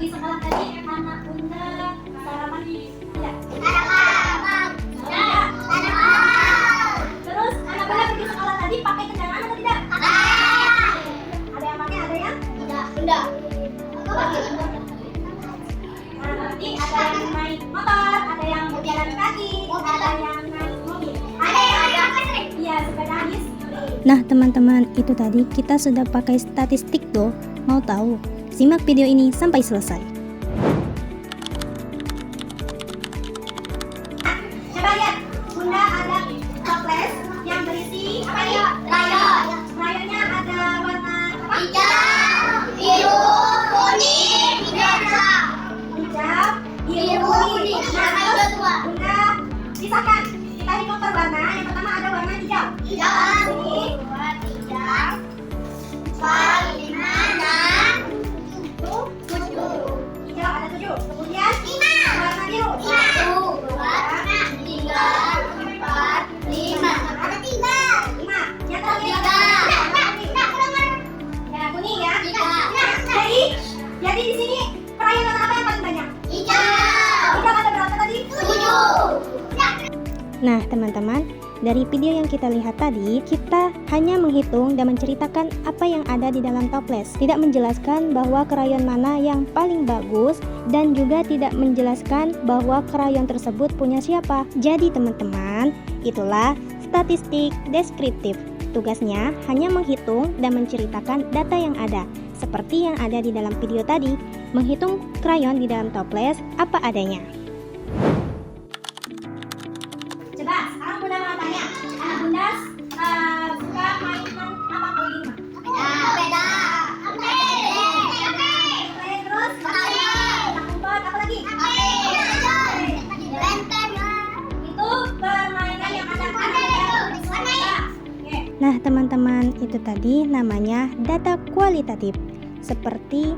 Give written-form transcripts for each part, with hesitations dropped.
pergi sekolah tadi anak bunda sarapan tidak? Terus anak bunda pergi sekolah tadi pakai kendaraan atau tidak? Ada yang pakai, ada yang tidak. Nah, berarti ada yang naik motor, ada yang berjalan kaki, ada yang naik mobil, ada yang iya sepeda listrik. Nah teman-teman, itu tadi kita sudah pakai statistik tuh. Mau tahu? Simak video ini sampai selesai. Coba lihat, bunda ada toples yang berisi apa ya? Rayon. Rayonnya ada warna apa? Hijau, biru, kuning, hijau, biru, kuning. Nah, bunda pisahkan. Kita hitung per warna. Yang pertama ada warna hijau. Hijau. Ini 2, 3, 4, 5, 6, 7. Hijau ada 7. Kemudian 5. Warna biru. 1, 2, 3, 4, 5. Ada 3. 5. Yang terakhir. Ya kuning ya. Jadi di sini crayon warna apa yang paling banyak? Hijau. Hijau ada berapa tadi? 7. Nah teman-teman, dari video yang kita lihat tadi, kita hanya menghitung dan menceritakan apa yang ada di dalam toples, tidak menjelaskan bahwa krayon mana yang paling bagus, dan juga tidak menjelaskan bahwa krayon tersebut punya siapa. Jadi teman-teman, itulah statistik deskriptif. Tugasnya hanya menghitung dan menceritakan data yang ada, seperti yang ada di dalam video tadi, menghitung krayon di dalam toples apa adanya. Coba sekarang bunda mau tanya, anak bunda suka mainan apa kalau di rumah? Sepeda. Terus umpet apa lagi? Lenteng. Itu permainan yang ada Nah teman-teman, itu tadi namanya data kualitatif, seperti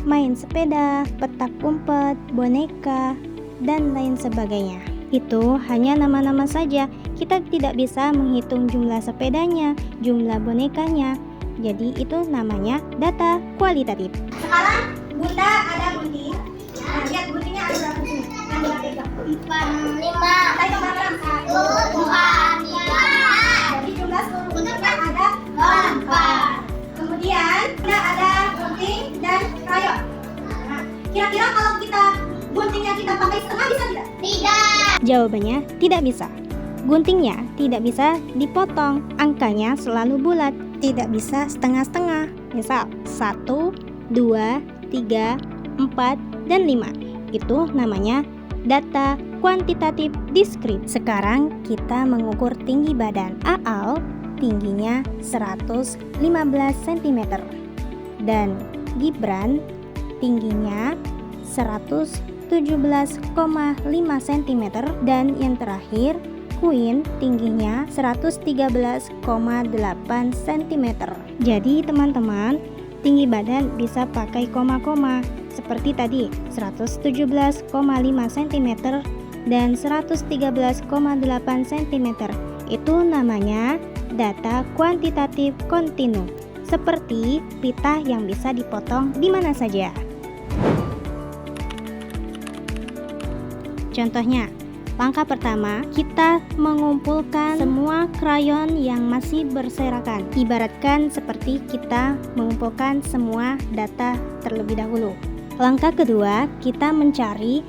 main sepeda, petak umpet, boneka, dan lain sebagainya. Itu hanya nama-nama saja, kita tidak bisa menghitung jumlah sepedanya, jumlah bonekanya. Jadi itu namanya data kualitatif. Sekarang bunda ada gunting. Nah, lihat guntingnya ada berapa di sini? Yang bunda pegang. 4, 5. Kita hitung bareng. 1, 2, 3. Jadi jumlah seluruh guntingnya ada 4. Kemudian bunda ada gunting dan krayon. Nah, kira-kira kalau guntingnya kita pakai setengah bisa tidak? Tidak. Jawabannya tidak bisa. Guntingnya tidak bisa dipotong, angkanya selalu bulat, tidak bisa setengah-setengah. Misal 1, 2, 3, 4, dan 5. Itu namanya data kuantitatif diskrit. Sekarang kita mengukur tinggi badan. Aal tingginya 115 cm dan Gibran tingginya 117,5 cm, dan yang terakhir Queen tingginya 113,8 cm. Jadi teman-teman, tinggi badan bisa pakai koma-koma seperti tadi 117,5 cm dan 113,8 cm. Itu namanya data kuantitatif kontinu, seperti pita yang bisa dipotong di mana saja. Contohnya, langkah pertama, kita mengumpulkan semua krayon yang masih berserakan. Ibaratkan seperti kita mengumpulkan semua data terlebih dahulu. Langkah kedua, kita mencari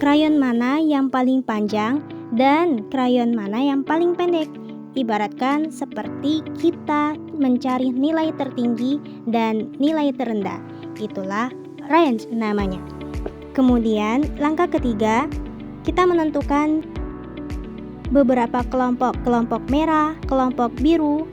krayon mana yang paling panjang dan krayon mana yang paling pendek. Ibaratkan seperti kita mencari nilai tertinggi dan nilai terendah. Itulah range namanya. Kemudian, langkah ketiga, kita menentukan beberapa kelompok merah, kelompok biru,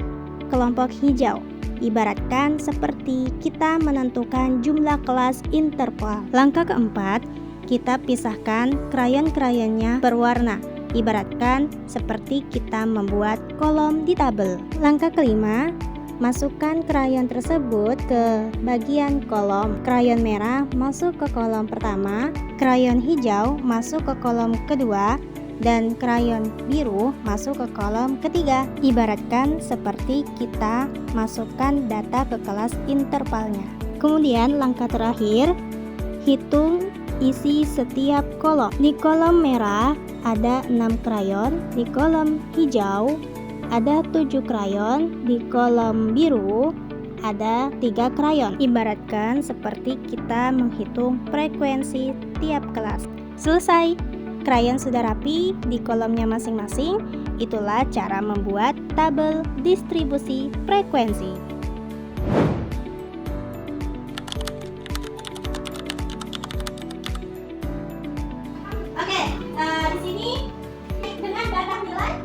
kelompok hijau. Ibaratkan seperti kita menentukan jumlah kelas interval. Langkah keempat, kita pisahkan krayon-krayonnya berwarna. Ibaratkan seperti kita membuat kolom di tabel. Langkah kelima, masukkan krayon tersebut ke bagian kolom. Krayon merah masuk ke kolom pertama, krayon hijau masuk ke kolom kedua, dan krayon biru masuk ke kolom ketiga. Ibaratkan seperti kita masukkan data ke kelas intervalnya. Kemudian langkah terakhir, Hitung isi setiap kolom. Di kolom merah ada 6 krayon, di kolom hijau ada 7 krayon, di kolom biru ada 3 krayon. Ibaratkan seperti kita menghitung frekuensi tiap kelas. Selesai, krayon sudah rapi di kolomnya masing-masing. Itulah cara membuat tabel distribusi frekuensi. Oke, di sini dengan data nilai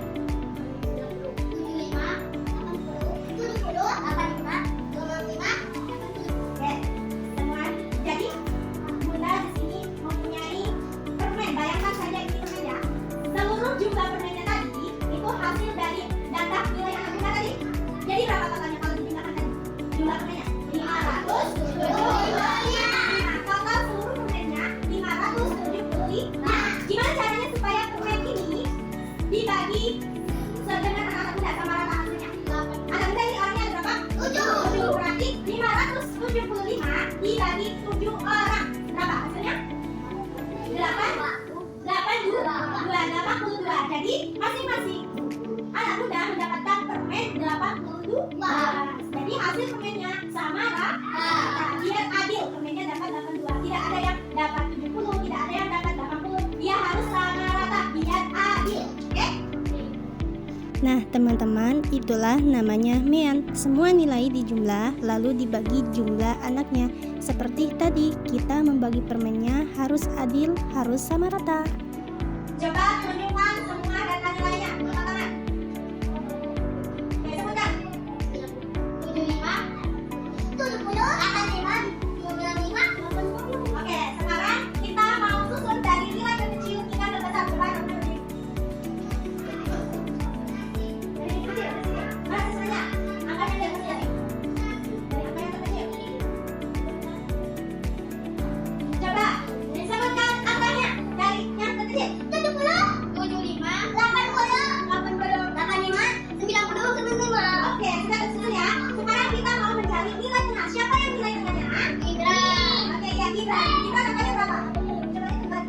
75, 80, 70, 85, 25, 25. Oke, semua. Jadi Bunda di sini mempunyai permen. Bayangkan saja ini permen ya. Seluruh jumlah permennya tadi itu hasil dari data nilai anak Bunda tadi. Jadi berapa totalnya kalau dijumlahkan tadi? Jumlah permennya 575. Nah, total seluruh permennya 575. Gimana caranya supaya permen ini dibagi dengan anak Bunda sama rata hasilnya? Anak Bunda ini orangnya ada berapa? 7. Berarti 575 dibagi 7 orang. Berapa hasilnya? 82. Jadi masing-masing anak Bunda mendapatkan permen 82. Jadi hasil permennya sama rata. Biar adil, permennya dapat 82. Tidak ada yang dapat 70, tidak ada yang dapat 80. Dia harus sama rata biar adil. Oke? Nah, teman-teman, itulah namanya mean. Semua nilai dijumlah lalu dibagi jumlah anaknya. Seperti tadi, kita membagi permennya harus adil, harus sama rata. Coba tunjukkan semua data nilainya. Angkat tangan. Oke, sebutkan. 75, 70, 85, 25, 80. Oke, sekarang kita mau susun dari nilai terkecil hingga terbesar. Coba nomor ini. Dari kecil ke sini. Mana sisanya? Angkanya dari kecil. Dari angka yang terkecil. Coba disebutkan angkanya dari yang terkecil. 70, 75, 80, 85, 90, 95. Oke, sudah tersusun ya. Sekarang kita mau mencari nilai tengah. Siapa yang nilai tengahnya? Gibran. Oke, ya Gibran. Gibran angkanya berapa? Coba ditebak.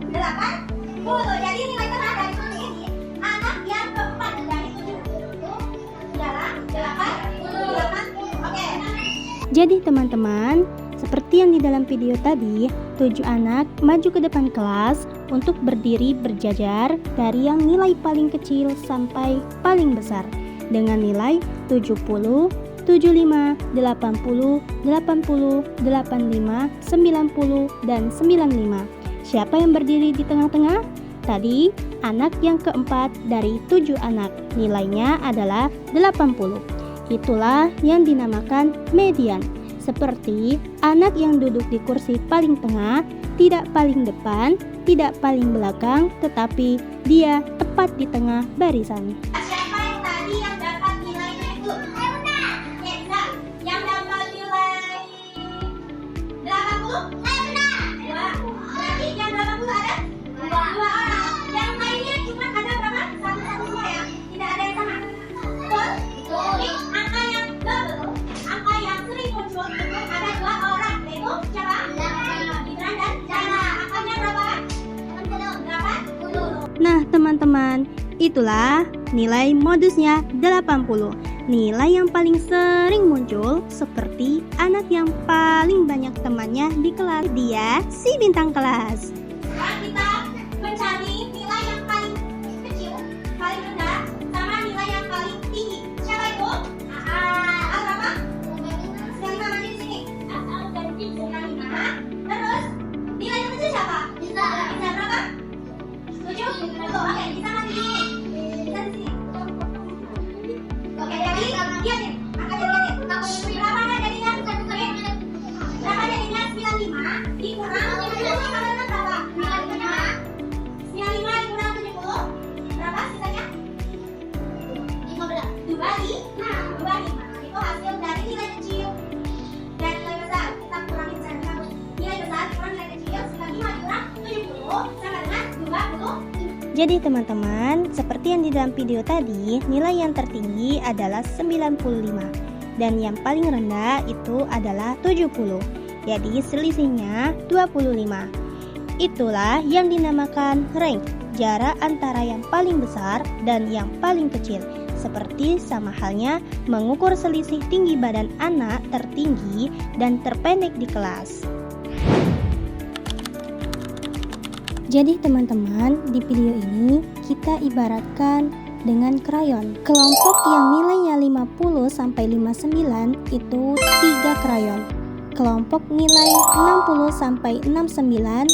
80. Jadi nilai tengah dari 7 ini anak yang keempat dari 7 itu adalah 80. Oke. Jadi teman-teman, seperti yang di dalam video tadi, 7 anak maju ke depan kelas untuk berdiri berjajar dari yang nilai paling kecil sampai paling besar dengan nilai 70, 75, 80, 80, 85, 90, dan 95. Siapa yang berdiri di tengah-tengah? Tadi anak yang keempat dari 7 anak, nilainya adalah 80. Itulah yang dinamakan median. Seperti anak yang duduk di kursi paling tengah, tidak paling depan, tidak paling belakang, tetapi dia tepat di tengah barisan. Siapa yang tadi yang dapat nilainya itu? Oke, bisa. Yang dapat nilai 80? Dua. Berarti yang 80 ada? Dua orang. Yang lainnya cuma ada berapa? Satu semua ya? Tidak ada yang sama? Betul? Jadi angka yang double, angka yang sering muncul itu ada 2 orang. Yaitu siapa? Gibran dan Jana. Angkanya berapa? 80. Nah teman-teman, itulah nilai modusnya 80. Nilai yang paling sering muncul seperti anak yang paling banyak temannya di kelas. Dia si bintang kelas. Sekarang kita mencari nilai yang paling kecil, paling rendah, sama nilai yang paling tinggi. Siapa itu? A berapa? 95 maju di sini. Dan 95. Terus nilai yang kecil siapa? Bisa berapa? 70. Oke, bisa maju di sini. Bisa di sini. Oke, jadi lihat nih. Angka jadinya nih. Berapa jadinya? Berapa jadinya? 95 dikurang 70 sama dengan berapa? 95 dikurang 70. Berapa sisanya? 15. 25. Itu hasil dari nilai kecil dan nilai besar. Kita kurangin saja. Nilai besar dikurang nilai kecil. 95 dikurang 70 sama dengan 20. Jadi teman-teman, seperti yang di dalam video tadi, nilai yang tertinggi adalah 95 dan yang paling rendah itu adalah 70. jadi selisihnya 25. Itulah yang dinamakan range, jarak antara yang paling besar dan yang paling kecil. Seperti sama halnya mengukur selisih tinggi badan anak tertinggi dan terpendek di kelas. Jadi teman-teman, di video ini kita ibaratkan dengan krayon. Kelompok yang nilainya 50-59 itu 3 krayon. Kelompok nilai 60-69 5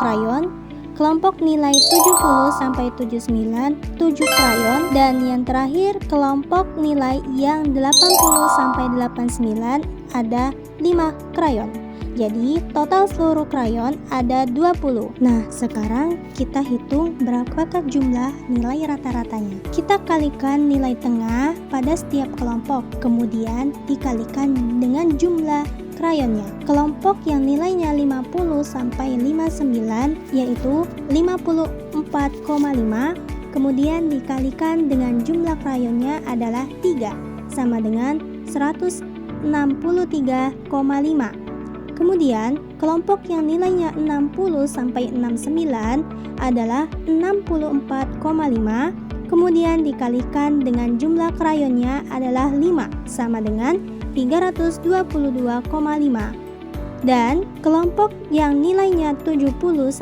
krayon. Kelompok nilai 70-79 7 krayon, dan yang terakhir kelompok nilai yang 80-89 ada 5 krayon. Jadi total seluruh krayon ada 20. Nah, sekarang kita hitung berapakah jumlah nilai rata-ratanya. Kita kalikan nilai tengah pada setiap kelompok, kemudian dikalikan dengan jumlah krayonnya. Kelompok yang nilainya 50-59 yaitu 54,5, kemudian dikalikan dengan jumlah krayonnya adalah 3, sama dengan 163,5. Kemudian kelompok yang nilainya 60-69 adalah 64,5, kemudian dikalikan dengan jumlah krayonnya adalah 5, sama dengan 322,5. Dan kelompok yang nilainya 70-79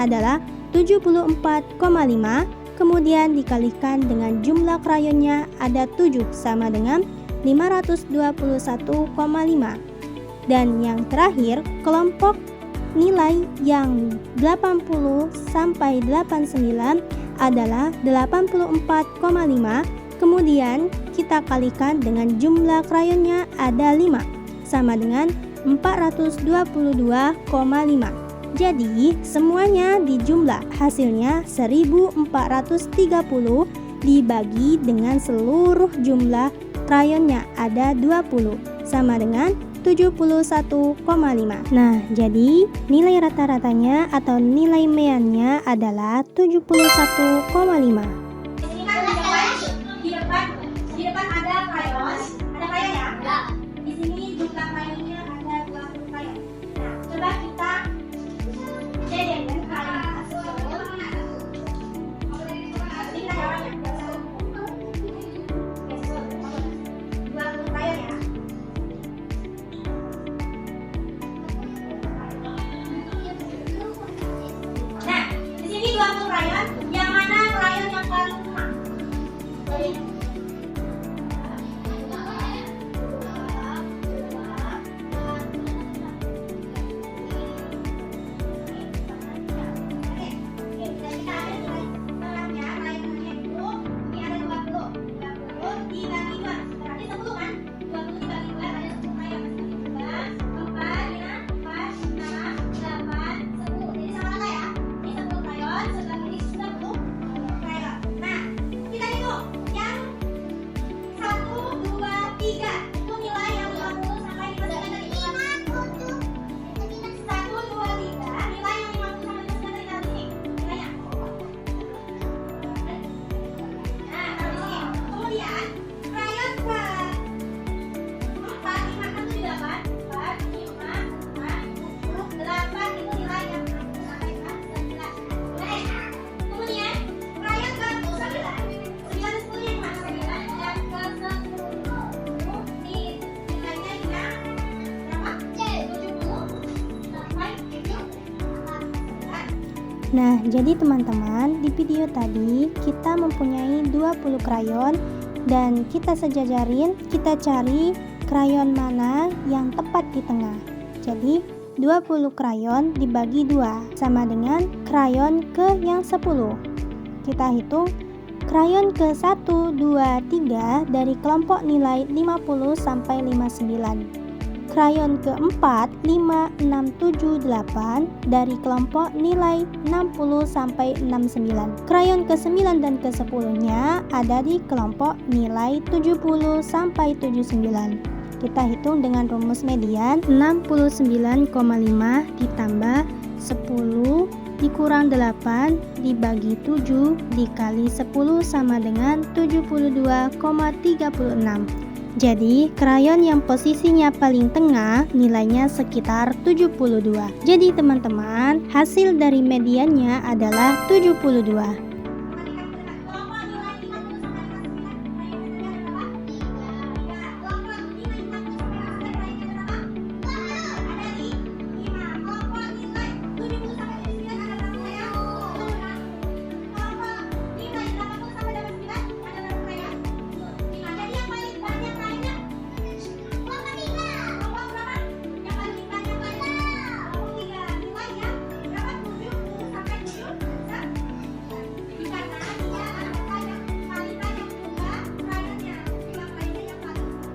adalah 74,5, kemudian dikalikan dengan jumlah krayonnya ada 7, sama dengan 521,5. Dan yang terakhir, kelompok nilai yang 80-89 adalah 84,5, kemudian kita kalikan dengan jumlah krayonnya ada 5, sama dengan 422,5. Jadi semuanya dijumlah, hasilnya 1430 dibagi dengan seluruh jumlah krayonnya ada 20, sama dengan 71,5. Nah, jadi nilai rata-ratanya atau nilai meannya adalah 71,5. Di depan ada krayon. Ada krayon ya? Ya. Di sini jumlah krayonnya ada 20 krayon. Nah, coba kita jajarin krayon tersebut. Ini krayon ya. 20 krayon ya. Nah, di sini 20 krayon. Yang mana krayon yang paling lemah? Nah, jadi teman-teman, di video tadi kita mempunyai 20 krayon dan kita sejajarin, kita cari krayon mana yang tepat di tengah. Jadi 20 krayon dibagi 2 sama dengan krayon ke yang 10. Kita hitung krayon ke 1, 2, 3 dari kelompok nilai 50 sampai 59. Krayon keempat 5, 6, 7, 8 dari kelompok nilai 60 sampai 69. Krayon ke-9 dan ke-10-nya ada di kelompok nilai 70 sampai 79. Kita hitung dengan rumus median 69,5 ditambah 10 dikurang 8 dibagi 7 dikali 10 sama dengan 72,36. Jadi, krayon yang posisinya paling tengah nilainya sekitar 72. Jadi, teman-teman, hasil dari mediannya adalah 72.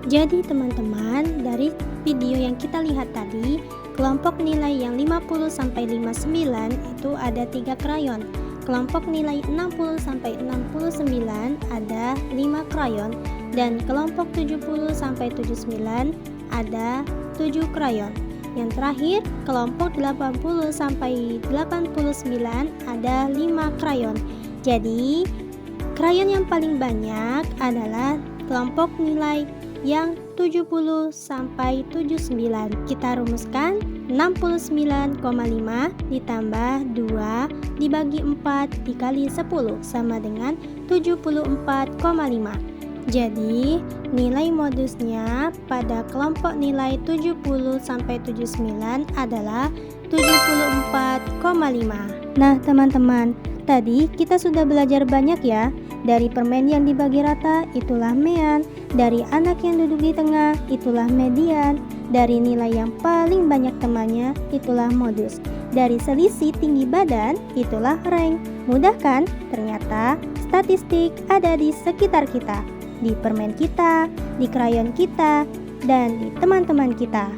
Jadi teman-teman, dari video yang kita lihat tadi, kelompok nilai yang 50-59 itu ada 3 krayon. Kelompok nilai 60-69 ada 5 krayon, dan kelompok 70-79 ada 7 krayon. Yang terakhir, kelompok 80-89 ada 5 krayon. Jadi, krayon yang paling banyak adalah kelompok nilai yang 70-79. Kita rumuskan 69,5 ditambah 2 dibagi 4 dikali 10 sama dengan 74,5. Jadi, nilai modusnya pada kelompok nilai 70-79 adalah 74,5. Nah, teman-teman, tadi kita sudah belajar banyak ya. Dari permen yang dibagi rata, itulah mean. Dari anak yang duduk di tengah, itulah median. Dari nilai yang paling banyak temannya, itulah modus. Dari selisih tinggi badan, itulah rank. Mudah kan? Ternyata statistik ada di sekitar kita, di permen kita, di krayon kita, dan di teman-teman kita.